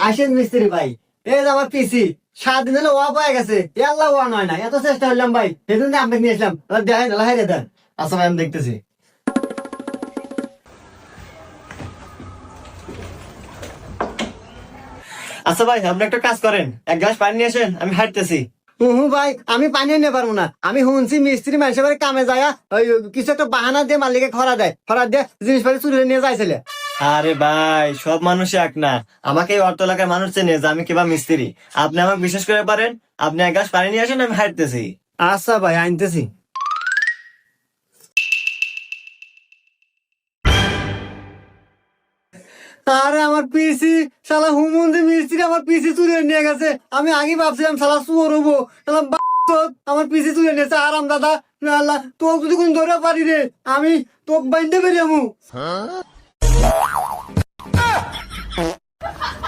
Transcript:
আসেন মিস্ত্রি ভাই, এই যে আমার পিসি 7 দিন হলে ওয়া পায়ে গেছে, আল্লাহ ওয়া নয় না, এত চেষ্টা করলাম ভাই, সেদিন আপনাকে নিয়ে আসলাম, দেখেন হাইরে দেন। আচ্ছা ভাই আমি দেখতেছি। আচ্ছা ভাই, আপনি একটা কাজ করেন, এক গ্লাস পানি নিয়ে আসেন, আমি হাঁটতেছি। হুম ভাই, আমি পানি নিতে পারবো না, আমি শুনছি মিস্ত্রি মানুষের বাড়ি কামে যায়, ওই কিছু একটা বাহানা দিয়ে মালিকে খরা দিয়ে জিনিসপাতি চুরি নিয়ে যাইছিলে। আরে ভাই, সব মানুষ এক না। আমাকে এই অর্থ এলাকার মানুষ চেনে যে আমি কিবা মিস্ত্রি। আপনি আমাকে বিশ্বাস করে পারেন, আপনি এক গ্লাস পানি নিয়ে আসেন, আমি হাঁটতেছি। আচ্ছা ভাই আনতেছি। আরে আমার পিসি, শালা হুমন্দি মিস্ত্রি আমার পিসি চুরি নিয়ে গেছে, আমি আগে ভাবছিলাম শালা চুর হবো, শালা আমার পিসি চুরি নিয়েছে। আরাম দাদা, আল্লাহ তোকে যদি কোন ধরে পারি রে, আমি তোকে বাইন্দে বেরিয়ে